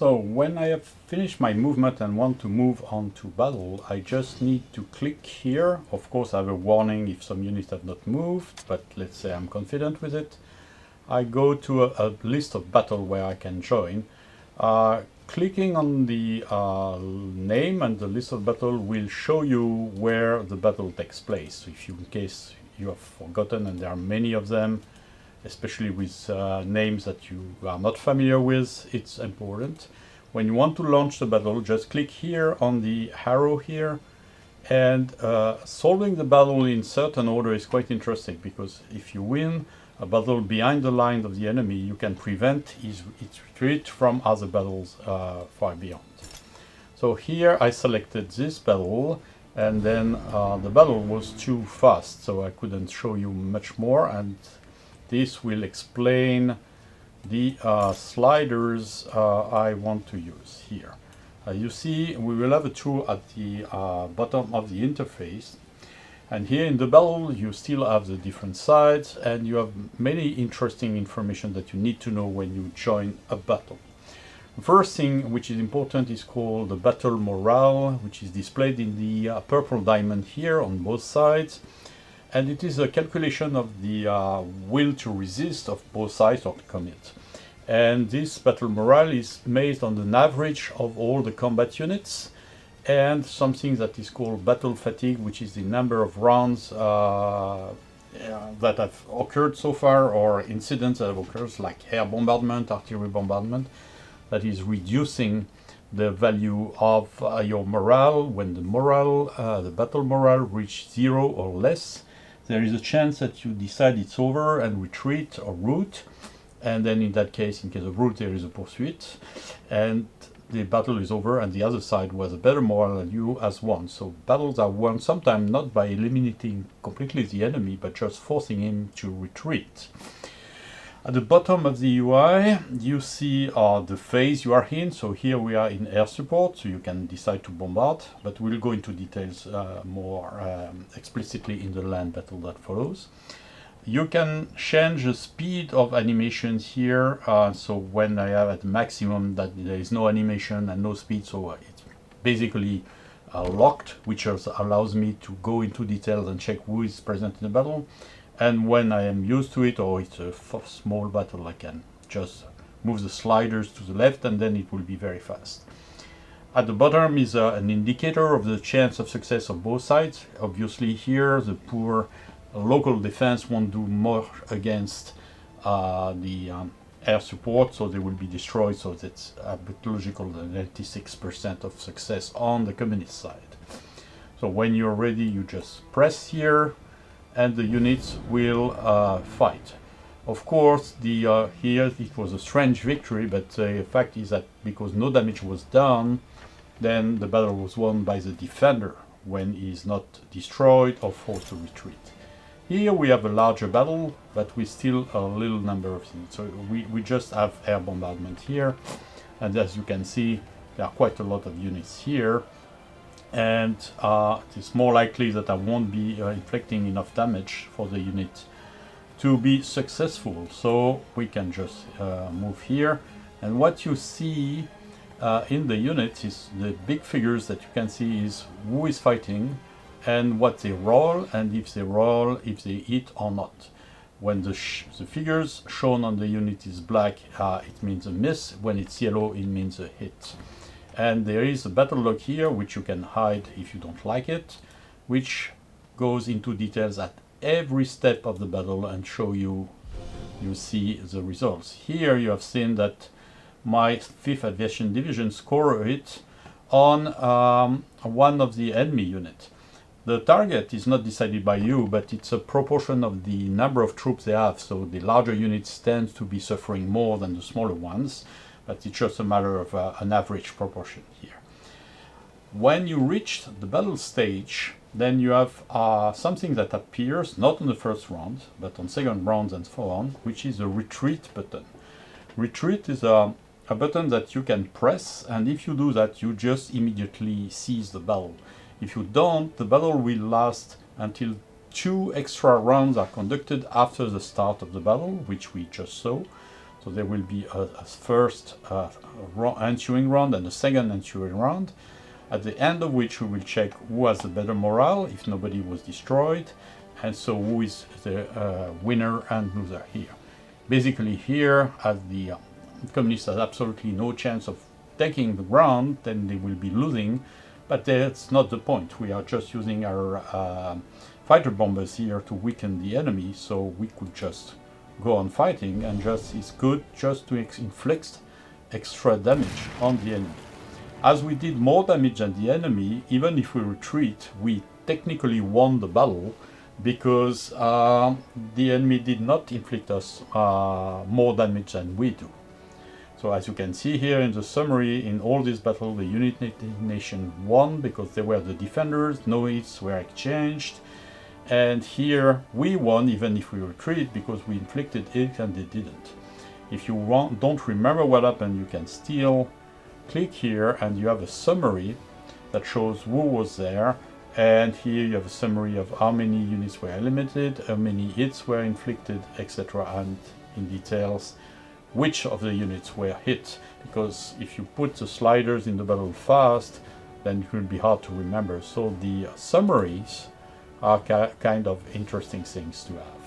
So when I have finished my movement and want to move on to battle, I just need to click here. Of course I have a warning if some units have not moved, but let's say I'm confident with it. I go to a list of battle where I can join. Clicking on the name and the list of battle will show you where the battle takes place. If you, in case you have forgotten, and there are many of them, especially with names that you are not familiar with, it's important. When you want to launch the battle, just click here on the arrow here, and solving the battle in certain order is quite interesting, because if you win a battle behind the line of the enemy, you can prevent its retreat from other battles far beyond. So here I selected this battle, and then the battle was too fast, so I couldn't show you much more, and this will explain the sliders I want to use here. You see, we will have a tool at the bottom of the interface, and here in the battle you still have the different sides, and you have many interesting information that you need to know when you join a battle. The first thing which is important is called the battle morale, which is displayed in the purple diamond here on both sides. And it is a calculation of the will to resist of both sides or to commit. And this battle morale is based on an average of all the combat units, and something that is called battle fatigue, which is the number of rounds that have occurred so far, or incidents that have occurred, like air bombardment, artillery bombardment, that is reducing the value of your morale. When the morale, the battle morale reaches 0 or less, there is a chance that you decide it's over and retreat or rout, and then in that case, in case of rout, there is a pursuit, and the battle is over, and the other side was a better morale than you has won. So battles are won sometimes not by eliminating completely the enemy, but just forcing him to retreat. At the bottom of the UI, you see the phase you are in. So here we are in air support, so you can decide to bombard, but we'll go into details more explicitly in the land battle that follows. You can change the speed of animations here. So when I have at maximum that there is no animation and no speed, so it's basically locked, which also allows me to go into details and check who is present in the battle. And when I am used to it, or it's a small battle, I can just move the sliders to the left, and then it will be very fast. At the bottom is an indicator of the chance of success of both sides. Obviously here the poor local defense won't do more against the air support, so they will be destroyed, so that's a bit logical, the 96% of success on the communist side. So when you're ready, you just press here, and the units will fight. Of course, here it was a strange victory, but the fact is that because no damage was done, then the battle was won by the defender when he is not destroyed or forced to retreat. Here we have a larger battle, but with still a little number of units. So we just have air bombardment here, and as you can see, there are quite a lot of units here. And it's more likely that I won't be inflicting enough damage for the unit to be successful. So we can just move here, and what you see in the unit is the big figures that you can see is who is fighting and what they roll, and if they roll, if they hit or not. When the figures shown on the unit is black, it means a miss. When it's yellow, it means a hit. And there is a battle log here, which you can hide if you don't like it, which goes into details at every step of the battle and show you see the results. Here you have seen that my 5th Aviation Division scored it on one of the enemy units. The target is not decided by you, but it's a proportion of the number of troops they have, so the larger units tend to be suffering more than the smaller ones, but it's just a matter of an average proportion here. When you reach the battle stage, then you have something that appears not on the first round, but on second round and so on, which is a retreat button. Retreat is a button that you can press, and if you do that, you just immediately cease the battle. If you don't, the battle will last until 2 extra rounds are conducted after the start of the battle, which we just saw. So there will be a first ensuing round and a second ensuing round, at the end of which we will check who has the better morale, if nobody was destroyed, and so who is the winner and loser here. Basically here, as the communists have absolutely no chance of taking the ground, then they will be losing, but that's not the point. We are just using our fighter bombers here to weaken the enemy, so we could just go on fighting, and just is good just to inflict extra damage on the enemy. As we did more damage than the enemy, even if we retreat, we technically won the battle, because the enemy did not inflict us more damage than we do. So as you can see here in the summary, in all this battle the United Nations won because they were the defenders, no hits were exchanged, and here we won even if we retreat because we inflicted it and they didn't. If you don't remember what happened, you can still click here and you have a summary that shows who was there, and here you have a summary of how many units were eliminated, how many hits were inflicted, etc., and in details which of the units were hit, because if you put the sliders in the battle fast, then it will be hard to remember. So the summaries are kind of interesting things to have.